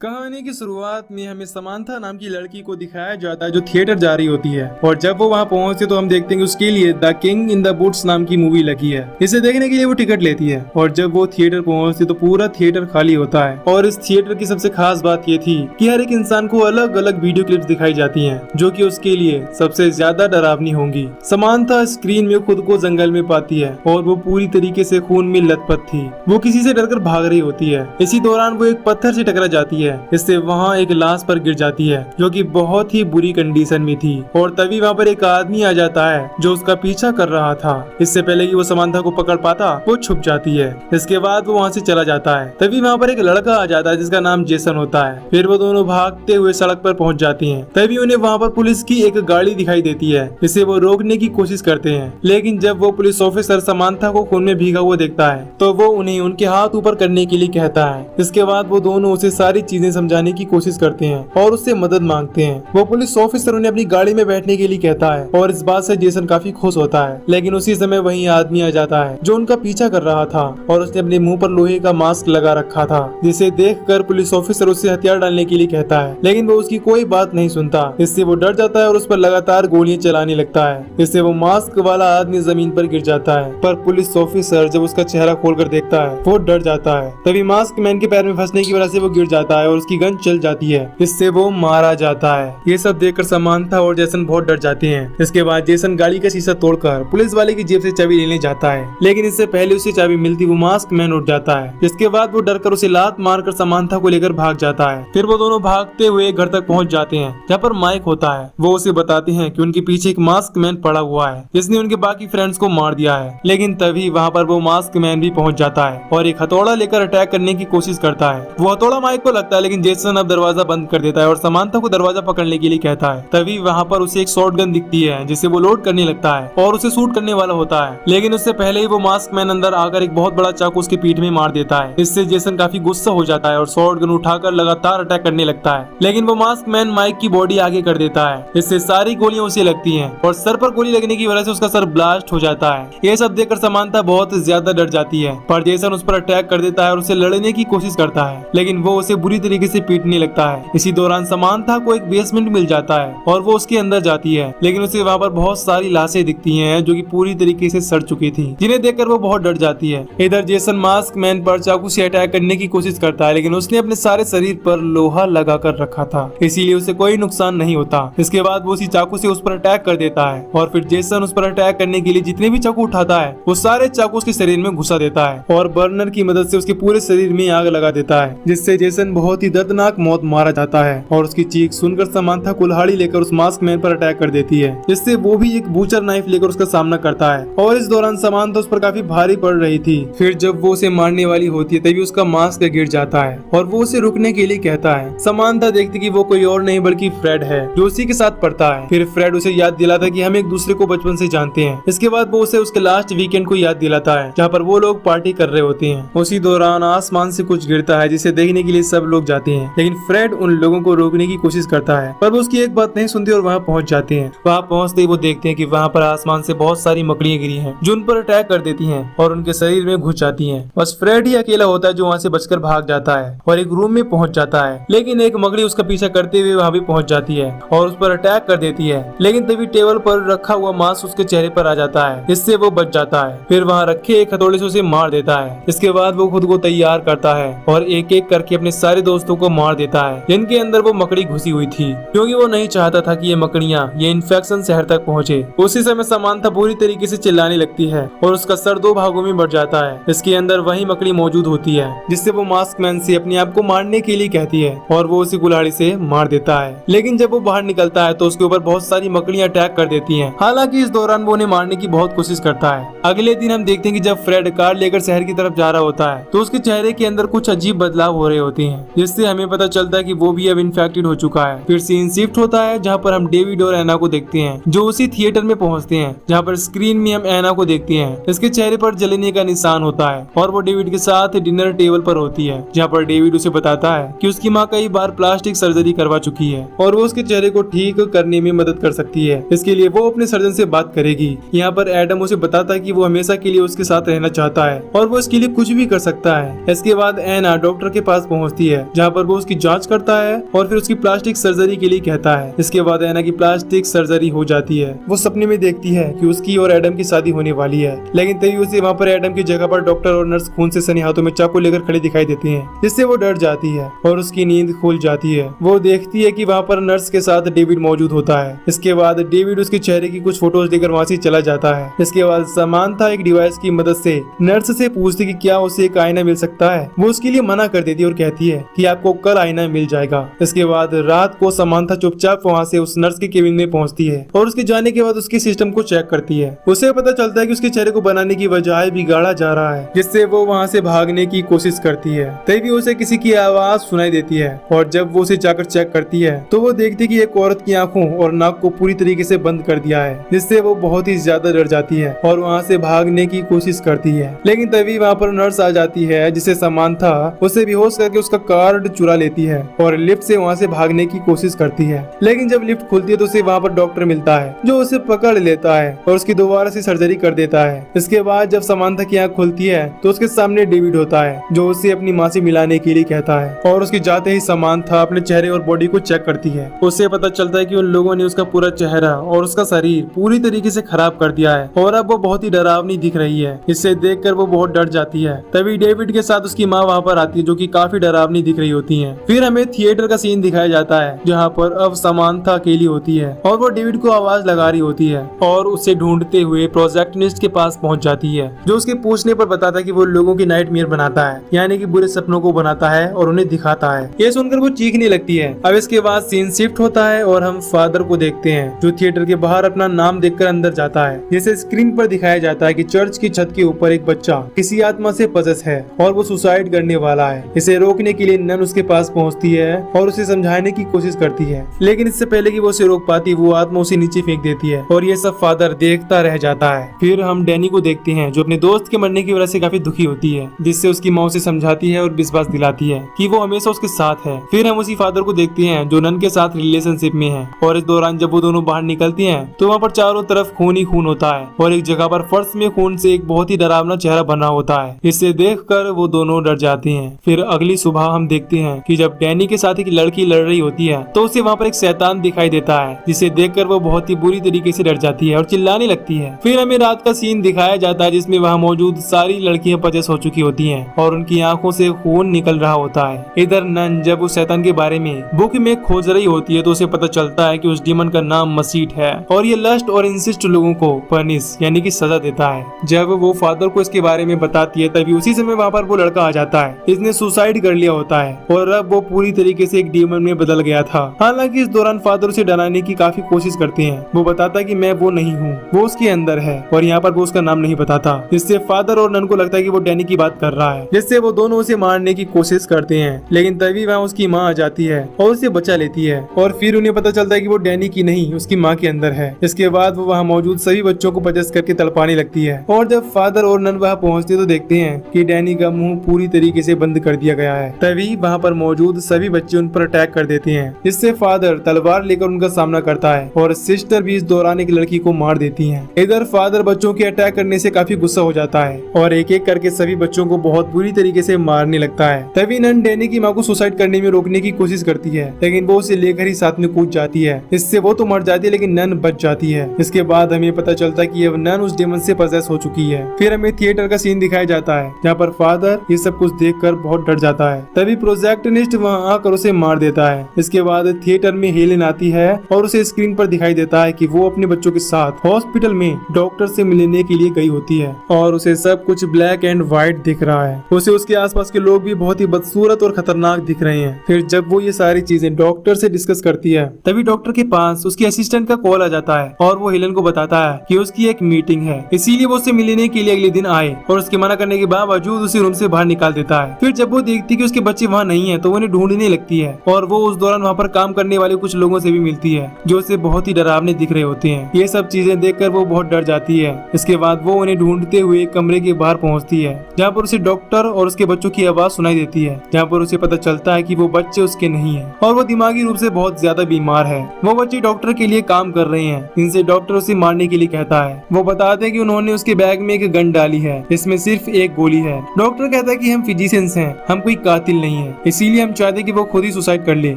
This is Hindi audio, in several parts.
कहानी की शुरुआत में हमें समांथा नाम की लड़की को दिखाया जाता है जो थिएटर जा रही होती है। और जब वो वहाँ पहुंचती तो हम देखते हैं कि उसके लिए the king in the boots नाम की मूवी लगी है। इसे देखने के लिए वो टिकट लेती है और जब वो थिएटर पहुंचती तो पूरा थिएटर खाली होता है। और इस थिएटर की सबसे खास बात ये थी कि हर एक इंसान को अलग अलग वीडियो क्लिप्स दिखाई जाती है जो की उसके लिए सबसे ज्यादा डरावनी होंगी। समांथा स्क्रीन में खुद को जंगल में पाती है और वो पूरी तरीके से खून में लथपथ थी। वो किसी से डरकर भाग रही होती है। इसी दौरान वो एक पत्थर से टकरा जाती है। इससे वहाँ एक लाश पर गिर जाती है जो कि बहुत ही बुरी कंडीशन में थी। और तभी वहाँ पर एक आदमी आ जाता है जो उसका पीछा कर रहा था। इससे पहले कि वो समांथा को पकड़ पाता वो छुप जाती है। इसके बाद वो वहाँ से चला जाता है। तभी वहाँ पर एक लड़का आ जाता है जिसका नाम जेसन होता है। फिर वो दोनों भागते हुए सड़क पर पहुँच जाती है। तभी उन्हें वहाँ पर पुलिस की एक गाड़ी दिखाई देती है। इसे वो रोकने की कोशिश करते हैं, लेकिन जब वो पुलिस ऑफिसर समांथा को खून में भीगा हुआ देखता है तो वो उन्हें उनके हाथ ऊपर करने के लिए कहता है। इसके बाद वो दोनों उसे सारी चीजें समझाने की कोशिश करते हैं और उससे मदद मांगते हैं। वो पुलिस ऑफिसर उन्हें अपनी गाड़ी में बैठने के लिए कहता है और इस बात से जेसन काफी खुश होता है। लेकिन उसी समय वहीं आदमी आ जाता है जो उनका पीछा कर रहा था और उसने अपने मुंह पर लोहे का मास्क लगा रखा था, जिसे देखकर पुलिस ऑफिसर उससे हथियार डालने के लिए कहता है। लेकिन वो उसकी कोई बात नहीं सुनता। इससे वो डर जाता है और उस पर लगातार गोलियां चलाने लगता है। इससे वो मास्क वाला आदमी जमीन पर गिर जाता है। पर पुलिस ऑफिसर जब उसका चेहरा खोलकर देखता है वो डर जाता है। तभी मास्क मैन के पैर में फंसने की वजह से वो गिर जाता है और उसकी गन चल जाती है। इससे वो मारा जाता है। ये सब देखकर समांथा और जेसन बहुत डर जाते हैं। इसके बाद जेसन गाड़ी का शीशा तोड़कर पुलिस वाले की जेब से चाबी लेने जाता है, लेकिन इससे पहले उसे चाबी मिलती वो मास्क मैन उठ जाता है। इसके बाद वो डरकर उसे लात मारकर समांथा को लेकर भाग जाता है। फिर वो दोनों भागते हुए घर तक पहुंच जाते हैं जहाँ पर माइक होता है। वो उसे बताते हैं कि उनके पीछे एक मास्क मैन पड़ा हुआ है जिसने उनके बाकी फ्रेंड्स को मार दिया है। लेकिन तभी वहाँ पर वो मास्क मैन भी पहुंच जाता है और एक हथौड़ा लेकर अटैक करने की कोशिश करता है। वो हथौड़ा माइक को लगता है, लेकिन जेसन अब दरवाजा बंद कर देता है और समांथा को दरवाजा पकड़ने के लिए कहता है। तभी वहाँ पर उसे एक शॉटगन दिखती है जिसे वो लोड करने लगता है और उसे शूट करने वाला होता है। लेकिन उससे पहले ही वो मास्क मैन अंदर आकर एक बहुत बड़ा चाकू उसकी पीठ में मार देता है। इससे जेसन काफी गुस्सा हो जाता है और शॉटगन उठाकर लगातार अटैक करने लगता है। लेकिन वो मास्क मैन माइक की बॉडी आगे कर देता है। इससे सारी गोलियां उसे लगती हैं और सर पर गोली लगने की वजह से उसका सर ब्लास्ट हो जाता है। ये सब देखकर समांथा बहुत ज्यादा डर जाती है, पर जेसन उस पर अटैक कर देता है और उसे लड़ने की कोशिश करता है, लेकिन वो उसे बुरी तरीके से पीटने लगता है। इसी दौरान समांथा को एक बेसमेंट मिल जाता है और वो उसके अंदर जाती है, लेकिन उसे वहाँ पर बहुत सारी लाशें दिखती हैं जो कि पूरी तरीके से सड़ चुकी थी, जिन्हें देखकर वो बहुत डर जाती है। इधर जेसन मास्क मैन पर चाकू से अटैक करने की कोशिश करता है, लेकिन उसने अपने सारे शरीर पर लोहा लगा कर रखा था, इसीलिए उसे कोई नुकसान नहीं होता। इसके बाद वो उसी चाकू से उस पर अटैक कर देता है और फिर जेसन उस पर अटैक करने के लिए जितने भी चाकू उठाता है वो सारे चाकू उसके शरीर में घुसा देता है और बर्नर की मदद से उसके पूरे शरीर में आग लगा देता है, जिससे जेसन बहुत ही दर्दनाक मौत मारा जाता है। और उसकी चीख सुनकर समांथा कुल्हाड़ी लेकर उस मास्क मैन पर अटैक कर देती है, जिससे वो भी एक बूचर नाइफ लेकर उसका सामना करता है। और इस दौरान समांथा उस पर काफी भारी पड़ रही थी। फिर जब वो उसे मारने वाली होती है तभी उसका मास्क गिर जाता है और वो उसे रुकने के लिए कहता है। समांथा देखती कि वो कोई और नहीं बल्कि फ्रेड है जो उसी के साथ पढ़ता है। फिर फ्रेड उसे याद दिलाता कि हम एक दूसरे को बचपन से जानते हैं। इसके बाद वो उसे उसके लास्ट वीकेंड को याद दिलाता है जहाँ पर वो लोग पार्टी कर रहे होते हैं। उसी दौरान आसमान से कुछ गिरता है जिसे देखने के लिए सब लोग जाते हैं, लेकिन फ्रेड उन लोगों को रोकने की कोशिश करता है, पर वो उसकी एक बात नहीं सुनती और वहाँ पहुँच जाते हैं। वहाँ पहुँचते ही वो देखते हैं कि वहाँ पर आसमान से बहुत सारी मकड़ियाँ गिरी हैं जो उन पर अटैक कर देती हैं और उनके शरीर में घुस जाती हैं। बस फ्रेड ही अकेला होता है जो वहाँ से बचकर भाग जाता है और एक रूम में पहुँच जाता है, लेकिन एक मकड़ी उसका पीछा करते हुए वहाँ भी पहुँच जाती है और उस पर अटैक कर देती है। लेकिन तभी टेबल पर रखा हुआ मांस उसके चेहरे पर आ जाता है, इससे वो बच जाता है। फिर वहाँ रखे एक हथौड़े से उसे मार देता है। इसके बाद वो खुद को तैयार करता है और एक एक करके अपने सारे दोस्तों को मार देता है जिनके अंदर वो मकड़ी घुसी हुई थी, क्योंकि वो नहीं चाहता था कि ये मकड़ियाँ ये इन्फेक्शन शहर तक पहुँचे। उसी समय समांथा पूरी तरीके से चिल्लाने लगती है और उसका सर दो भागों में बढ़ जाता है। इसके अंदर वही मकड़ी मौजूद होती है जिससे वो मास्क मैन से अपने आप को मारने के लिए कहती है और वो उसी कुल्हाड़ी से मार देता है। लेकिन जब वो बाहर निकलता है तो उसके ऊपर बहुत सारी मकड़ियाँ अटैक कर देती हैं। हालांकि इस दौरान वो उन्हें मारने की बहुत कोशिश करता है। अगले दिन हम देखते हैं कि जब फ्रेड कार लेकर शहर की तरफ जा रहा होता है तो उसके चेहरे के अंदर कुछ अजीब बदलाव हो रहे होते हैं, जिससे हमें पता चलता है कि वो भी अब इन्फेक्टेड हो चुका है। फिर सीन शिफ्ट होता है जहाँ पर हम डेविड और एना को देखते हैं जो उसी थिएटर में पहुँचते हैं जहाँ पर स्क्रीन में हम एना को देखते हैं। इसके चेहरे पर जलने का निशान होता है और वो डेविड के साथ डिनर टेबल पर होती है, जहाँ पर डेविड उसे बताता है कि उसकी माँ कई बार प्लास्टिक सर्जरी करवा चुकी है और वो उसके चेहरे को ठीक करने में मदद कर सकती है। इसके लिए वो अपने सर्जन से बात करेगी। यहाँ पर एडम उसे बताता है कि वो हमेशा के लिए उसके साथ रहना चाहता है और वो इसके लिए कुछ भी कर सकता है। इसके बाद एना डॉक्टर के पास पहुँचती है जहाँ पर वो उसकी जांच करता है और फिर उसकी प्लास्टिक सर्जरी के लिए कहता है। इसके बाद एना की प्लास्टिक सर्जरी हो जाती है। वो सपने में देखती है कि उसकी और एडम की शादी होने वाली है, लेकिन तभी उसे वहाँ पर एडम की जगह पर डॉक्टर और नर्स खून से सनी हाथों में चाकू लेकर खड़े दिखाई देती हैं, जिससे वो डर जाती है और उसकी नींद खुल जाती है। वो देखती है कि वहाँ पर नर्स के साथ डेविड मौजूद होता है। इसके बाद डेविड उसके चेहरे की कुछ फोटोज लेकर वहाँ से चला जाता है। इसके बाद समांथा एक डिवाइस की मदद से नर्स से पूछती कि क्या उसे एक आईना मिल सकता है। वो उसके लिए मना कर देती है और कहती है कि आपको कल आईना मिल जाएगा। इसके बाद रात को समांथा चुपचाप वहाँ से उस नर्स के केबिन में पहुँचती है और उसके जाने के बाद उसके सिस्टम को चेक करती है। उसे पता चलता है कि उसके चेहरे को बनाने की वजह बिगाड़ा जा रहा है, जिससे वो वहाँ से भागने की कोशिश करती है। तभी उसे किसी की आवाज सुनाई देती है और जब वो उसे जाकर चेक करती है तो वो देखती है कि एक औरत की आंखों और नाक को पूरी तरीके से बंद कर दिया है, जिससे वो बहुत ही ज्यादा डर जाती है और वहाँ से भागने की कोशिश करती है। लेकिन तभी वहाँ पर नर्स आ जाती है, जिसे समांथा उसे बेहोश करके उसका कार्ड चुरा लेती है और लिफ्ट से वहाँ से भागने की कोशिश करती है। लेकिन जब लिफ्ट खुलती है तो उसे वहाँ पर डॉक्टर मिलता है, जो उसे पकड़ लेता है और उसकी दोबारा से सर्जरी कर देता है। इसके बाद जब समांथा की आँख खुलती है तो उसके सामने डेविड होता है, जो उसे अपनी माँ से मिलाने के लिए कहता है और उसके जाते ही समांथा अपने चेहरे और बॉडी को चेक करती है। उसे पता चलता है कि उन लोगों ने उसका पूरा चेहरा और उसका शरीर पूरी तरीके से खराब कर दिया है और अब वो बहुत ही डरावनी दिख रही है। इससे देखकर वो बहुत डर जाती है। तभी डेविड के साथ उसकी माँ वहाँ पर आती है, जो कि काफी डरावनी दिख रही होती है। फिर हमें थिएटर का सीन दिखाया जाता है, जहाँ पर अब समांथा अकेली होती है और वो डेविड को आवाज लगा रही होती है और उसे ढूंढते हुए प्रोजेक्शनिस्ट के पास पहुंच जाती है, जो उसके पूछने पर बताता है कि वो लोगों की नाइटमेयर बनाता है, यानी कि बुरे सपनों को बनाता है और उन्हें दिखाता है। ये सुनकर वो चीखने लगती है। अब इसके बाद सीन शिफ्ट होता है और हम फादर को देखते हैं, जो थिएटर के बाहर अपना नाम देखकर अंदर जाता है। जिसे स्क्रीन पर दिखाया जाता है कि चर्च की छत के ऊपर एक बच्चा किसी आत्मा से पजेस है और वो सुसाइड करने वाला है। इसे रोकने के लिए नन उसके पास पहुंचती है और उसे समझाने की कोशिश करती है, लेकिन इससे पहले कि वो उसे रोक पाती, वो आत्मा उसे नीचे फेंक देती है और ये सब फादर देखता रह जाता है। फिर हम डैनी को देखते हैं, जो अपने दोस्त के मरने की वजह से काफी दुखी होती है, जिससे उसकी माँ उसे समझाती है और विश्वास दिलाती है कि वो हमेशा उसके साथ है। फिर हम उसी फादर को देखते हैं, जो नन के साथ रिलेशनशिप में है और इस दौरान जब वो दोनों बाहर निकलती हैं तो वहाँ पर चारों तरफ खून ही खून होता है और एक जगह पर फर्श में खून से एक बहुत ही डरावना चेहरा बना होता है। इससे देखकर वो दोनों डर जाते हैं। फिर अगली सुबह हम देखते हैं कि जब डैनी के साथ एक लड़की लड़ रही होती है तो उसे वहाँ पर एक शैतान दिखाई देता है, जिसे देखकर वो बहुत ही बुरी तरीके से डर जाती है और चिल्लाने लगती है। फिर हमें रात का सीन दिखाया जाता है, जिसमें वहाँ मौजूद सारी लड़कियां पजेस हो चुकी होती हैं और उनकी आंखों से खून निकल रहा होता है। इधर नन जब उस शैतान के बारे में बुक में खोज रही होती है तो उसे पता चलता है कि उस डीमन का नाम मसीट है और ये लस्ट और इंसिस्ट लोगों को पनिश यानी कि सजा देता है। जब वो फादर को इसके बारे में बताती है तभी उसी समय वहाँ पर वो लड़का आ जाता है। इसने सुसाइड कर लिया होता है और अब वो पूरी तरीके से एक डीमन में बदल गया था। हालांकि इस दौरान फादर उसे डराने की काफी कोशिश करते हैं। वो बताता है कि मैं वो नहीं हूँ, वो उसके अंदर है और यहाँ पर वो उसका नाम नहीं बताता। इससे फादर और नन को लगता है कि वो डैनी की बात कर रहा है, जिससे वो दोनों उसे मारने की कोशिश करते हैं। लेकिन तभी वहाँ उसकी माँ आ जाती है और उसे बचा लेती है और फिर उन्हें पता चलता है कि वो डैनी की नहीं उसकी माँ के अंदर है। इसके बाद वो वहाँ मौजूद सभी बच्चों को पजेस करके तड़पाने लगती है और जब फादर और नन वहाँ पहुँचते तो देखते हैं कि डैनी का मुंह पूरी तरीके से बंद कर दिया गया है। तभी वहाँ पर मौजूद सभी बच्चे उन पर अटैक कर देते हैं, जिससे फादर तलवार लेकर उनका सामना करता है और सिस्टर भी इस दौरान एक लड़की को मार देती है। इधर फादर बच्चों के अटैक करने से काफी गुस्सा हो जाता है और एक एक करके सभी बच्चों को बहुत बुरी तरीके से मारने लगता है। तभी नन डैनी की माँ को सुसाइड करने में रोकने की कोशिश करती है, लेकिन वो उसे लेकर ही साथ में कूद जाती है। इससे वो तो मर जाती है लेकिन नन बच जाती है। इसके बाद हमें पता चलता है कि अब नन उस डेमन से पजेस हो चुकी है। फिर हमें थिएटर का सीन दिखाया जाता है, जहाँ पर फादर ये सब कुछ देखकर बहुत डर जाता है। तभी प्रोजेक्शनिस्ट वहाँ आकर उसे मार देता है। इसके बाद थिएटर में हेलेन आती है और उसे स्क्रीन पर दिखाई देता है कि वो अपने बच्चों के साथ हॉस्पिटल में डॉक्टर से मिलने के लिए गई होती है और उसे सब कुछ ब्लैक एंड व्हाइट दिख रहा है। उसे उसके आसपास के लोग भी बहुत ही बदसूरत और खतरनाक दिख रहे हैं। फिर जब वो ये सारी चीजें डॉक्टर से डिस्कस करती है तभी डॉक्टर के पास उसके असिस्टेंट का कॉल आ जाता है और वो हेलेन को बताता है कि उसकी एक मीटिंग है, इसीलिए वो उससे मिलने के लिए अगले दिन आए और उसके मना करने के बावजूद उसे रूम से बाहर निकाल देता है। फिर जब वो देखती है कि उसके बच्चे वहाँ नहीं है तो वो उन्हें ढूंढने लगती है और वो उस दौरान वहाँ पर काम करने वाले कुछ लोगों से भी मिलती है, जो उसे बहुत ही डरावने दिख रहे होते हैं। ये सब चीजें देखकर वो बहुत डर जाती है। इसके बाद वो उन्हें ढूंढते हुए कमरे के बाहर पहुँचती है, जहाँ पर उसे डॉक्टर और उसके बच्चों की आवाज सुनाई देती है, जहाँ पर उसे पता चलता है कि वो बच्चे उसके नहीं है और वो दिमागी रूप से बहुत ज्यादा बीमार है। वो बच्चे डॉक्टर के लिए काम कर रहे हैं, इनसे डॉक्टर उसे मारने के लिए कहता है। वो बताते हैं कि उन्होंने उसके बैग में एक गन डाली है, इसमें सिर्फ एक गोली है। डॉक्टर कहता है कि हम फिजिशियंस हैं, हम कोई कातिल नहीं नहीं है, इसीलिए हम चाहते कि वो खुद ही सुसाइड कर ले,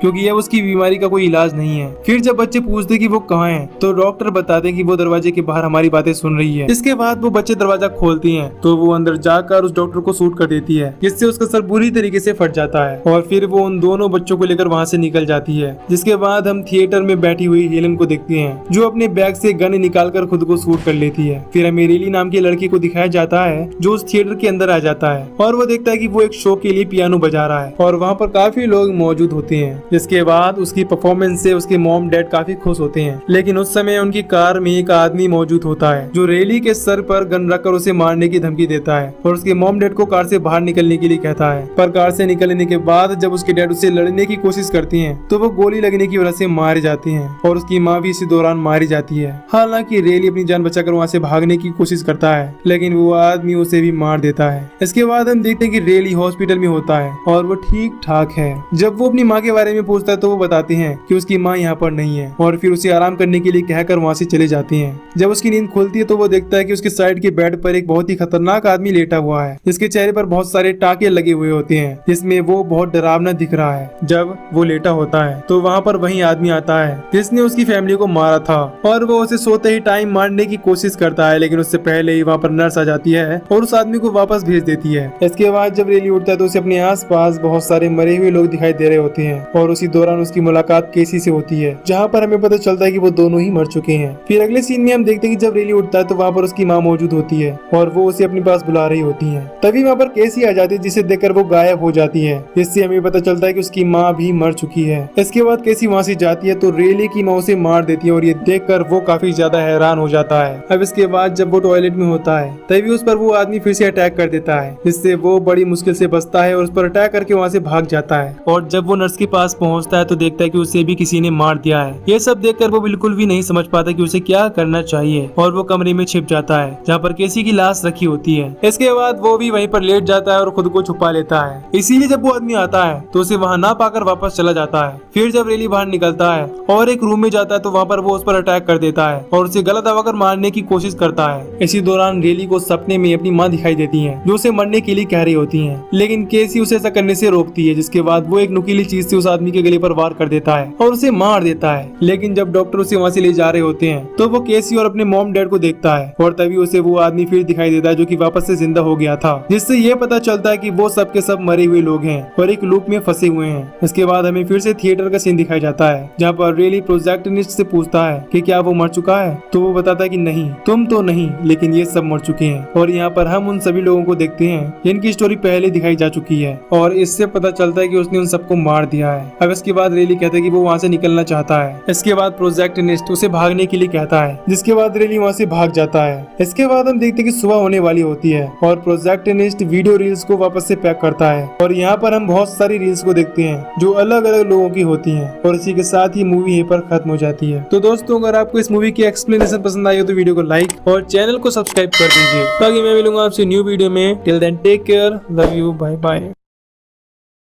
क्योंकि अब उसकी बीमारी का कोई इलाज नहीं है। फिर जब बच्चे पूछते कि वो कहाँ है, तो डॉक्टर बताते कि वो दरवाजे के बाहर हमारी बातें सुन रही है। इसके बाद वो बच्चे दरवाजा खोलती हैं, तो वो अंदर जाकर उस डॉक्टर को शूट कर देती है, जिससे उसका सर बुरी तरीके से फट जाता है। और फिर वो उन दोनों बच्चों को लेकर वहाँ से निकल जाती है। जिसके बाद हम थिएटर में बैठी हुई हेलन को देखते हैं, जो अपने बैग से गन निकालकर खुद को शूट कर लेती है। फिर हमें रेली नाम की लड़की को दिखाया जाता है, जो उस थिएटर के अंदर आ जाता है और वो देखता है कि वो एक शो के लिए पियानो बजा रहा है और वहाँ पर काफी लोग मौजूद होते हैं। जिसके बाद उसकी परफॉर्मेंस से उसके मॉम डैड काफी खुश होते हैं, लेकिन उस समय उनकी कार में एक आदमी मौजूद होता है, जो रेली के सर पर गन रखकर उसे मारने की धमकी देता है और उसके मॉम डैड को कार से बाहर निकलने के लिए कहता है। पर कार से निकलने के बाद जब उसके डैड उससे लड़ने की कोशिश करती हैं, तो वो गोली लगने की वजह से मारे जाते हैं और उसकी माँ भी इसी दौरान मारी जाती है। हालांकि रेली अपनी जान बचाकर वहाँ से भागने की कोशिश करता है, लेकिन वो आदमी उसे भी मार देता है। इसके बाद हम देखते हैं कि रेली हॉस्पिटल में होता है और वो ठीक ठाक है। जब वो अपनी माँ के बारे में पूछता है, तो वो बताते हैं कि उसकी माँ यहाँ पर नहीं है और फिर उसे आराम करने के लिए कहकर वहाँ से चले जाते हैं। जब उसकी नींद खुलती है, तो वो देखता है कि उसके साइड के बेड पर एक बहुत ही खतरनाक आदमी लेटा हुआ है, जिसके चेहरे पर बहुत सारे टाके लगे हुए होते हैं, जिसमें वो बहुत डरावना दिख रहा है। जब वो लेटा होता है, तो वहाँ पर वही आदमी आता है जिसने उसकी फैमिली को मारा था और वो उसे सोते ही टाइम मारने की कोशिश करता है, लेकिन उससे पहले ही वहाँ पर नर्स आ जाती है और उस आदमी को वापस भेज देती है। इसके बाद जब रेली उठता है, तो उसे अपने आसपास बहुत सारे मरे हुए लोग दिखाई दे रहे होते हैं और उसी दौरान उसकी मुलाकात केसी से होती है, जहाँ पर हमें पता चलता है कि वो दोनों ही मर चुके हैं। फिर अगले सीन में हम देखते हैं कि जब रेली उठता है, तो वहाँ पर उसकी माँ मौजूद होती है और वो उसे अपने पास बुला रही होती है। तभी वहाँ पर केसी आ जाती है, जिसे देखकर वो गायब हो जाती है, जिससे हमें पता चलता है कि उसकी माँ भी मर चुकी है। इसके बाद केसी वहाँ से जाती है, तो रेली की माँ उसे मार देती है और ये देखकर वो काफी ज्यादा हैरान हो जाता है। अब इसके बाद जब वो टॉयलेट में होता है, तभी उस पर वो आदमी फिर से अटैक कर देता है, जिससे वो बड़ी मुश्किल से बचता है और उस पर अटैक करके वहाँ से भाग जाता है। और जब वो नर्स के पास पहुँचता है, तो देखता है कि उसे भी किसी ने मार दिया है। ये सब देखकर वो बिल्कुल भी नहीं समझ पाता कि उसे क्या करना चाहिए और वो कमरे में छिप जाता है, जहाँ पर केसी की लाश रखी होती है। इसके बाद वो भी वहीं पर लेट जाता है और खुद को छुपा लेता है। इसीलिए जब वो आदमी आता है, तो उसे वहाँ ना पाकर वापस चला जाता है। फिर जब रेली बाहर निकलता है और एक रूम में जाता है, तो वहाँ पर वो उस पर अटैक कर देता है और उसे गला दबाकर मारने की कोशिश करता है। इसी दौरान रेली को सपने में अपनी माँ दिखाई देती है, जो उसे मरने के लिए कह रही होती है, लेकिन केसी उसे ऐसा करने से रोकती है। जिसके बाद वो एक नुकीली चीज से उस आदमी के गले पर वार कर देता है और उसे मार देता है। लेकिन जब डॉक्टर उसे वहाँ से ले जा रहे होते हैं, तो वो केसी और अपने मॉम डैड को देखता है और तभी उसे वो आदमी फिर दिखाई देता है, जो कि वापस से जिंदा हो गया था, जिससे ये पता चलता है कि वो सब के सब मरे हुए लोग हैं और एक लूप में फंसे हुए हैं। इसके बाद हमें फिर से थिएटर का सीन दिखाया जाता है, जहाँ पर रेली प्रोजेक्शनिस्ट से पूछता है कि क्या वो मर चुका है, तो वो बताता है कि नहीं, तुम तो नहीं, लेकिन ये सब मर चुके हैं। और यहाँ पर हम उन सभी लोगों को देखते हैं जिनकी स्टोरी पहले दिखाई जा चुकी है और इससे पता चलता है कि उसने उन सबको मार दिया है। अब इसके बाद रेली कहता है कि वो वहाँ से निकलना चाहता है। इसके बाद प्रोजेक्शनिस्ट उसे भागने के लिए कहता है, जिसके बाद रेली वहाँ से भाग जाता है। इसके बाद हम देखते हैं कि सुबह होने वाली होती है और प्रोजेक्शनिस्ट वीडियो रील्स को वापस से पैक करता है और यहाँ पर हम बहुत सारी रील्स को देखते हैं जो अलग अलग लोगों की होती हैं और इसी के साथ ही मूवी यहीं पर खत्म हो जाती है। तो दोस्तों, अगर आपको इस मूवी की एक्सप्लेनेशन पसंद आई हो, तो वीडियो को लाइक और चैनल को सब्सक्राइब कर दीजिए, ताकि मैं मिलूंगा आपसे न्यू वीडियो में। Till then take care, love you, bye bye.